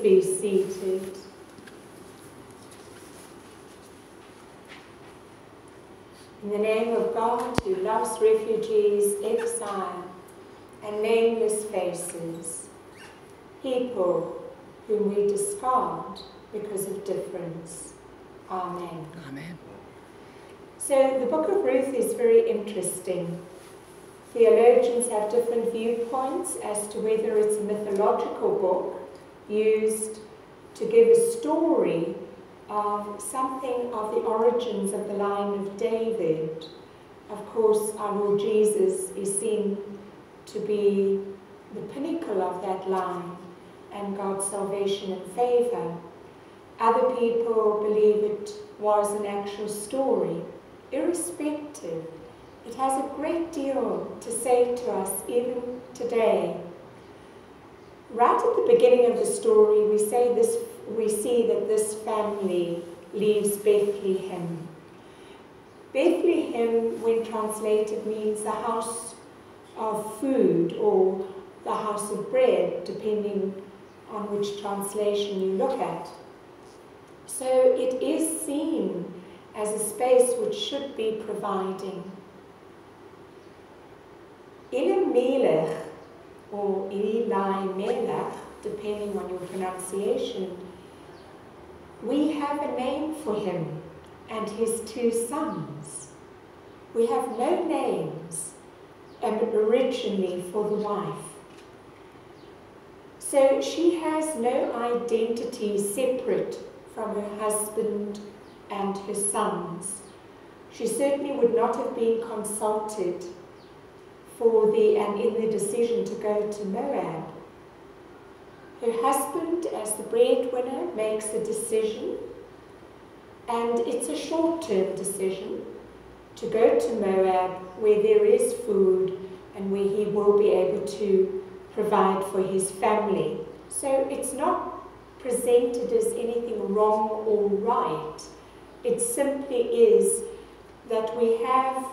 be seated. In the name of God, who loves refugees, exile, and nameless faces, people whom we discard because of difference. Amen. Amen. So the book of Ruth is very interesting. Theologians have different viewpoints as to whether it's a mythological book used to give a story of something of the origins of the line of David. Of course, our Lord Jesus is seen to be the pinnacle of that line and God's salvation and favor. Other people believe it was an actual story. Irrespective, it has a great deal to say to us even today. Right at the beginning of the story, we see that this family leaves Bethlehem. Bethlehem, when translated, means the house of food or the house of bread, depending on which translation you look at. So it is seen as a space which should be providing. Elimelech, or Elimelech, depending on your pronunciation, we have a name for him and his 2 sons. We have no names originally for the wife. So she has no identity separate from her husband and her sons. She certainly would not have been consulted in the decision to go to Moab. Her husband, as the breadwinner, makes a decision, and it's a short-term decision to go to Moab where there is food and where he will be able to provide for his family. So it's not presented as anything wrong or right. It simply is that we have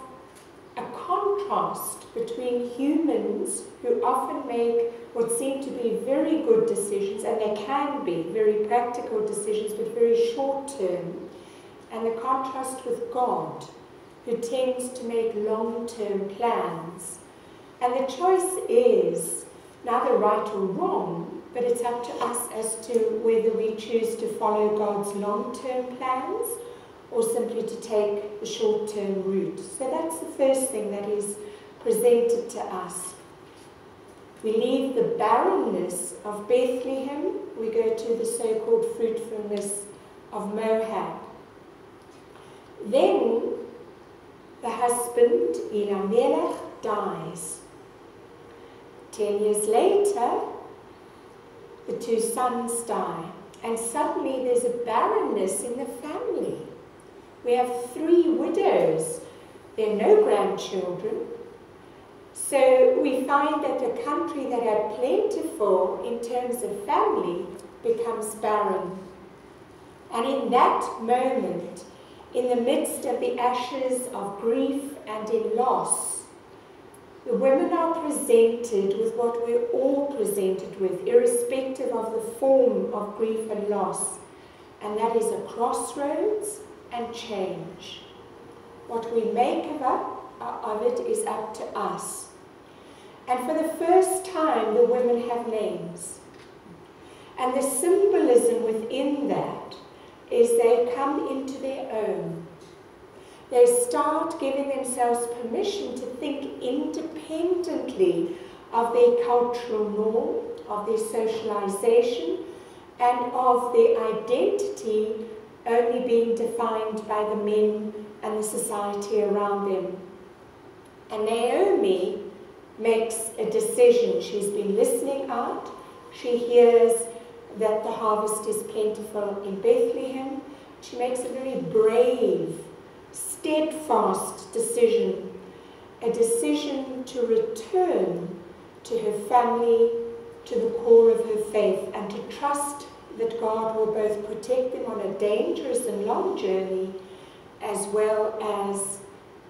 a contrast between humans who often make what seem to be very good decisions, and they can be very practical decisions, but very short-term, and the contrast with God, who tends to make long-term plans. And the choice is neither right or wrong, but it's up to us as to whether we choose to follow God's long-term plans or simply to take the short-term route. So that's the first thing that is presented to us. We leave the barrenness of Bethlehem, we go to the so-called fruitfulness of Moab. Then the husband, Elimelech, dies. 10 years later, the 2 sons die, and suddenly there's a barrenness in the family. We have 3 widows. There are no grandchildren. So we find that a country that had plentiful in terms of family becomes barren. And in that moment, in the midst of the ashes of grief and in loss, the women are presented with what we're all presented with, irrespective of the form of grief and loss, and that is a crossroads and change. What we make of it is up to us. And for the first time, the women have names. And the symbolism within that is they come into their own. They start giving themselves permission to think independently of their cultural norm, of their socialization, and of their identity only being defined by the men and the society around them. And Naomi makes a decision. She's been listening out. She hears that the harvest is plentiful in Bethlehem. She makes a very brave, steadfast decision, a decision to return to her family, to the core of her faith, and to trust that God will both protect them on a dangerous and long journey, as well as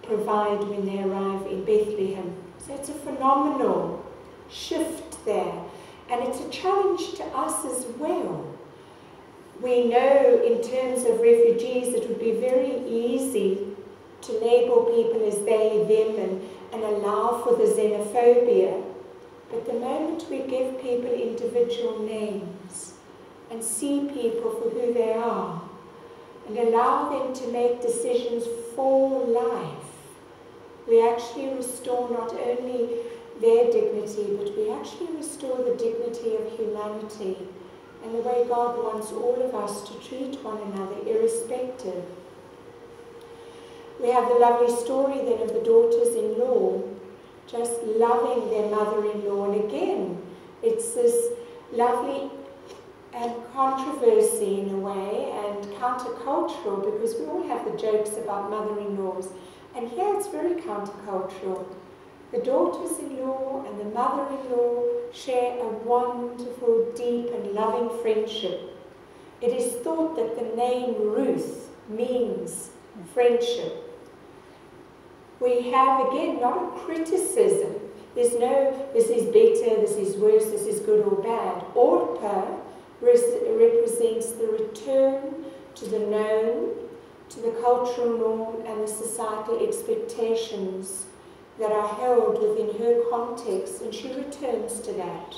provide when they arrive in Bethlehem. So it's a phenomenal shift there. And it's a challenge to us as well. We know in terms of refugees it would be very easy to label people as they, them, and allow for the xenophobia. But the moment we give people individual names and see people for who they are and allow them to make decisions for life, we actually restore not only their dignity, but we actually restore the dignity of humanity and the way God wants all of us to treat one another, irrespective. We have the lovely story then of the daughters-in-law just loving their mother-in-law. And again, it's this lovely controversy in a way and countercultural, because we all have the jokes about mother-in-laws. And here it's very countercultural. The daughters-in-law and the mother-in-law share a wonderful, deep and loving friendship. It is thought that the name Ruth means friendship. We have, again, not a criticism. There's no, this is better, this is worse, this is good or bad. Orpah represents the return to the known, to the cultural norm and the societal expectations that are held within her context, and she returns to that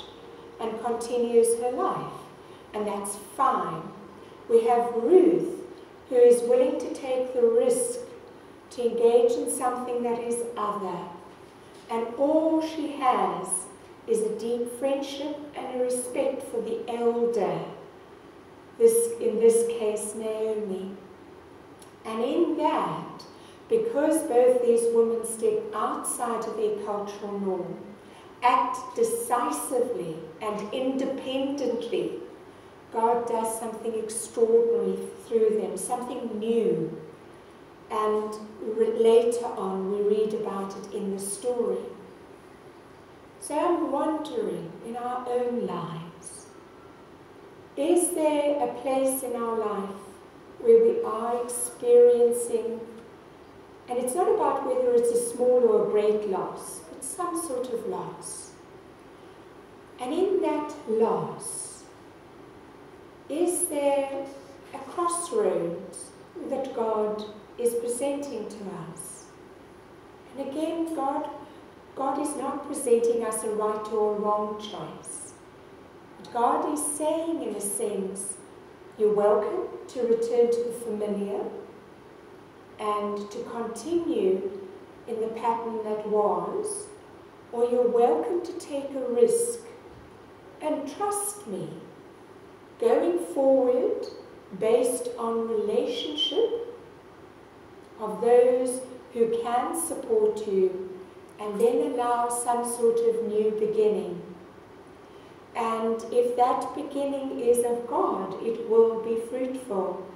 and continues her life, and that's fine. We have Ruth, who is willing to take the risk to engage in something that is other, and all she has is a deep friendship and a respect for the elder, in this case Naomi. And in that, because both these women step outside of their cultural norm, act decisively and independently, God does something extraordinary through them, something new. And later on, we read about it in the story. So I'm wondering, in our own lives, is there a place in our life where we are experiencing, and it's not about whether it's a small or a great loss, but some sort of loss. And in that loss, is there a crossroads that God is presenting to us? And again, God is not presenting us a right or a wrong choice. But God is saying, in a sense, you're welcome to return to the familiar and to continue in the pattern that was, or you're welcome to take a risk and trust me, going forward based on relationship of those who can support you, and then allow some sort of new beginning. And if that beginning is of God, it will be fruitful,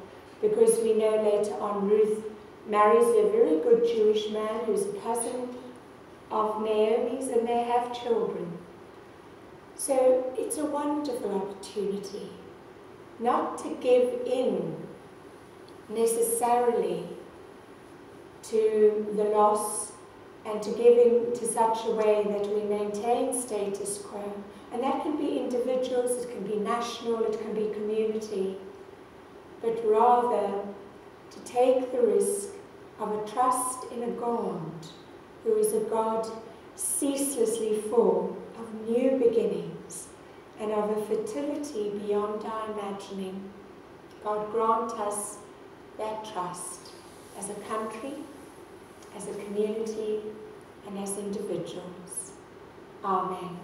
because we know later on Ruth marries a very good Jewish man who's a cousin of Naomi's, and they have children. So it's a wonderful opportunity not to give in necessarily to the loss, and to give in to such a way that we maintain status quo. And that can be individuals, it can be national, it can be community, but rather to take the risk of a trust in a God who is a God ceaselessly full of new beginnings and of a fertility beyond our imagining. God grant us that trust as a country, as a community, and as individuals. Amen.